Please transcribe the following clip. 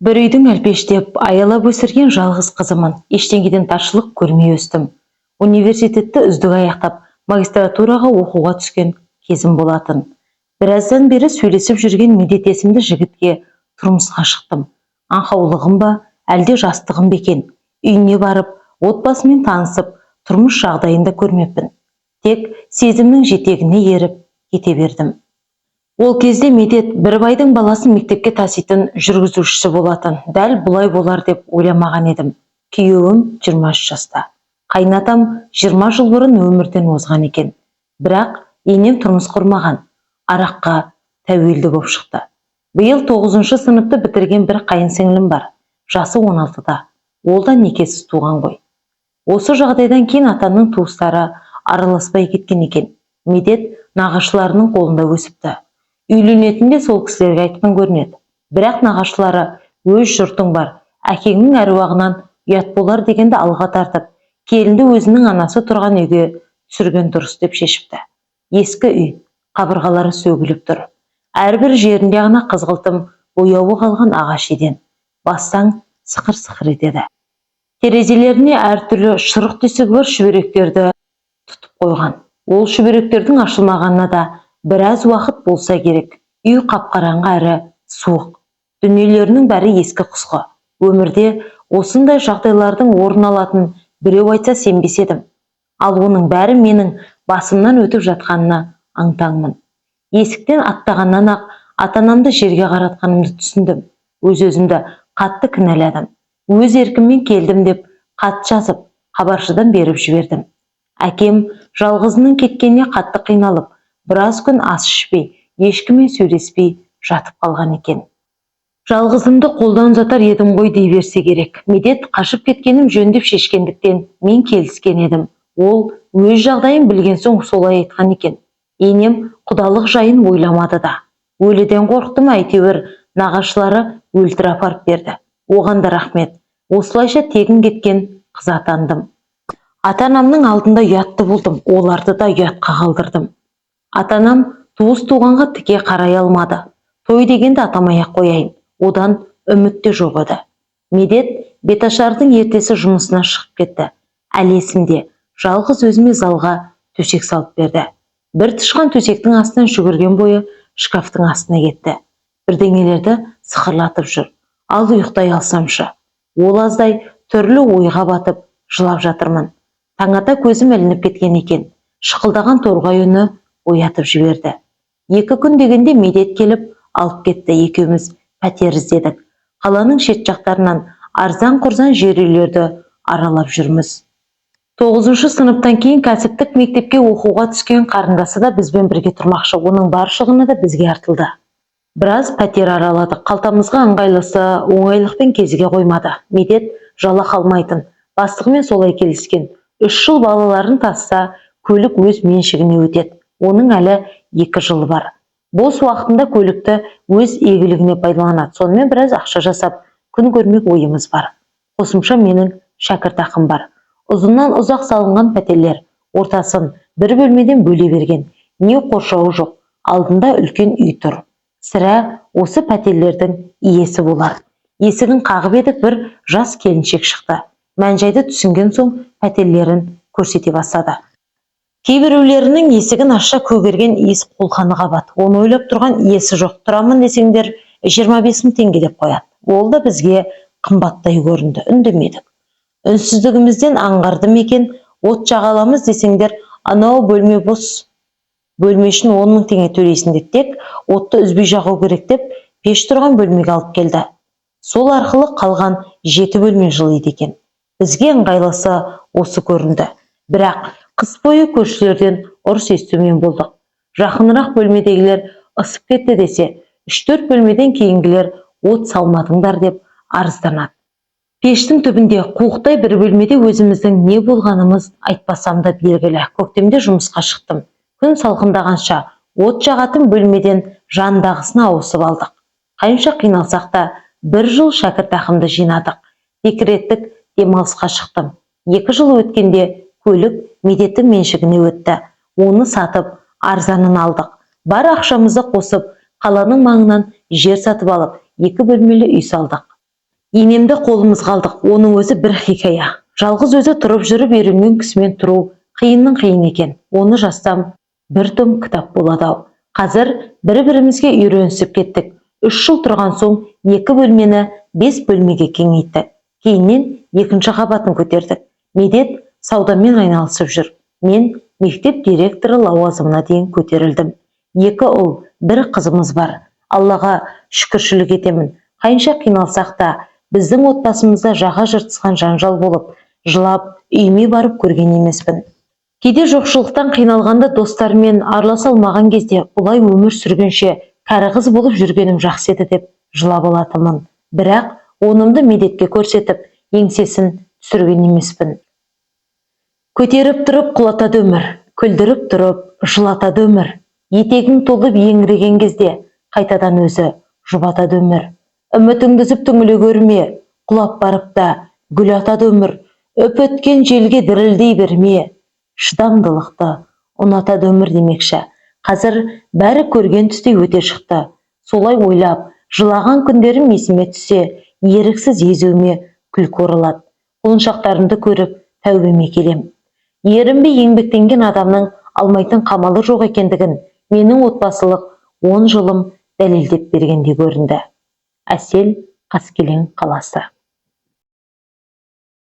Бір үйдің әлпештеп, аялап өсірген жалғыз қызымын. Ештеңеден таршылық көрмей өстім. Университетті үздік аяқтап, магистратураға оқуға түскен кезім болатын. Біраздан бері сөйлесіп жүрген Медет есімді жігітке тұрмысқа шықтым. Аңқаулығым ба, әлде жастығым бекен? Үйіне барып, отбасымен танысып, тұрмыс жағдайында көрмеппін. Тек сезімнің жетегіне еріп кете бердім. Ол кезде Медет бір байдың баласын мектепке таситын жүргізушісі болатын. Дәл бұлай болар деп ойламаған едім. Күйеуім 23 жаста. Қайнатам 20 жыл бұрын өмірден озған екен. Бірақ енем тұрмыс құрмаған. Араққа тәуелді болып шықты. Биыл 9 сыныпты бітірген бір қайынсіңлім бар. Жасы 16-да. Ол да некесіз туған ғой. Осы жағдайдан кейін атамның туыстары араласпай кеткен екен. Медет нағашыларының қолында өсіпті. Үйленетінде сол кісілерге айтқан көрінеді. Бірақ нағашылары өз жұртың бар, әкеңнің әруағынан ұят болар дегенді алға тартып, келінді өзінің анасы тұрған үйге түсірген дұрыс деп шешіпті. Ескі үй, қабырғалары сөгіліп тұр. Әрбір жерінде ғана қызғылтым бояуы қалған ағаш еден. Бассаң сықыр-сықыр етеді. Терезелеріне әртүрлі шұрық тесігі бар шүберектерді тұтып қойған. Ол шүберектердің ашылмағанына да біраз уақыт болса керек. Үй қап-қараңғы әрі суық. Дүниелерінің бәрі ескі құсқы. Өмірде осындай жағдайлардың орын алатын біреу айтса сенбес едім. Ал оның бәрі менің басымнан өтіп жатқанына аңтаңмын. Есіктен аттағаннан ақ ата-анамды жерге қаратқанымды түсіндім. Өз-өзімді қатты кінәладым. Өз еркіммен келдім деп хат жазып, хабаршыдан беріп жібердім. Әкем жалғызының кеткеніне қатты қиналып, біраз күн ас ішпей, ешкіммен сөйлеспей жатып қалған екен. Жалғызымды қолдан ұзатар едім ғой дей берсе керек. Медет қашып кеткенім жөн деп шешкендіктен мен келіскен едім. Ол өз жағдайын білген соң солай айтқан екен. Енем құдалық жайын ойламады да. Өліден қорықтым, әйтеуір нағашылары өлтіріп апарып берді. Оған да рахмет. Осылайша тегін кеткен қыз атандым. Ата-анамның алдында ұятты болдым, оларды да ұятқа қалдырдым. Ата-анам туыс туғанға тіке қарай алмады. Той дегенді атамай-ақ қояйын. Одан үміт те жоқ еді. Медет беташардың ертесі жұмысына шығып кетті. Әлі есімде, жалғыз өзіме залға төсек салып берді. Бір тышқан төсектің астынан жүгірген бойы шкафтың астына кетті. Бірдеңелерді сықырлатып жүр. Ал ұйықтай алсамшы. Ол аздай түрлі ойға батып жылап жатырмын. Таңата көзім ілініп кеткен екен. Шықылдаған торғай үні оятып жіберді. 2 күн дегенде Медет келіп алып кетті. Екеуміз пәтер іздедік. Қаланың шет жақтарынан арзан-құрзан жер үйлерді аралап жүрміз. 9 сыныптан кейін кәсіптік мектепке оқуға түскен қарындасы да бізбен бірге тұрмақшы. Оның бар шығыны да бізге артылды. Біраз пәтер араладық. Қалтамызға ыңғайлысы оңайлықпен кезіге қоймады. Медет жалақ алмайтын. Бастығымен солай келіскен. 3 жыл балаларын тасса, көлік өз меншігіне өтеді. Оның әлі 2 жылы бар. Бос уақытында көлікті өз игілігіне пайдаланады. Сонымен біраз ақша жасап, күн көрмек ойымыз бар. Қосымша менің шәкіртақым бар. Ұзыннан ұзақ салынған пәтерлер, ортасын бір бөлмеден бөле берген. Не қоршауы жоқ. Алдында үлкен үй тұр. Сірә осы пәтерлердің иесі болар. Есігін қағып едік, бір жас келіншек шықты. Мән-жайды түсінген соң пәтерлерін көрсете бастады. Кейбіреулерінің есігін ашса көгерген иіс қолқаны қабат. Оны ойлап тұрған иесі жоқ. Тұрамын десеңдер 25 000 теңге деп қояды. Ол да бізге қымбаттай көрінді. Үндемедік. Үнсіздігімізден аңғардым екен. От жағаламыз десеңдер, анау бөлме бос. Бөлме үшін 10 000 теңге төлейсің деп, тек отты үзбей жағу керек деп пеш тұрған бөлмеге алып келді. Сол арқылы қалған 7 бөлме жылиды екен. Бізге ыңғайлысы осы көрінді. Бірақ қыс бойы көршілерден ұрыс естумен болдық. Жақынырақ бөлмедегілер ысып кетті десе, 3-4 бөлмеден кейінгілер от салмадыңдар деп арызданады. Пештің түбінде қуықтай бір бөлмеде өзіміздің не болғанымыз айтпасам да белгілі. Көктемде жұмысқа шықтым. Күн салқындағанша от жағатын бөлмеден жандағысына ауысып алдық. Қанша қиналсақ та 1 жыл шәкіртақымды жинадық. Декреттік демалысқа шықтым. 2 жыл өткенде көлік Медеттің меншігіне өтті. Оны сатып арзанын алдық. Бар ақшамызды қосып қаланың маңынан жер сатып алып 2 бөлмелі үй салдық. Енемді қолымызға алдық, оның өзі бір хикая. Жалғыз өзі тұрып жүріп үйренген кісімен тұру қиынның қиын екен. Оны жазсам, бір том кітап болады-ау. Қазір бір-бірімізге үйренісіп кеттік. 3 жыл тұрған соң 2 бөлмені 5 бөлмеге кеңейттік. Кейіннен 2-ші қабатын көтердік. Медет саудамен айналысып жүр. Мен мектеп директоры лауазымына дейін көтерілдім. 2 ұл, 1 қызымыз бар. Аллаға шүкіршілік етемін. Қанша қиналсақ та, біздің отбасымызда жаға жыртысқан жанжал болып, жылап, үйіме барып көрген емеспін. Кейде жоқшылықтан қиналғанда достарымен араласа алмаған кезде, бұлай өмір сүргенше кәрі қыз болып жүргенім жақсы еді деп жылап алатынмын. Бірақ онымды медетке көрсетіп, еңсесін түсірген емеспін. Көтеріп тұрып құлатады өмір, күлдіріп тұрып жылатады өмір. Етегің толып еңіреген кезде, қайтадан өзі жұбатады өмір. Үмітіңді үзіп түңіле көрме, құлап барып та гүл атады өмір. Өп өткен желге дірілдей берме, шыдамдылықты ұнатады өмір демекші. Қазір бәрі көрген түстей өте шықты. Солай ойлап, жылаған күндерім есіме түссе, еріксіз езуіме күлкі оралады. Құлыншақтарымды көріп, тәубеме келем. Ерінбей еңбектенген адамның алмайтын қамалы жоқ екендігін менің отбасылық 10 жылым дәлелдеп бергендей көрінді. Әсел, Қаскелең қаласы.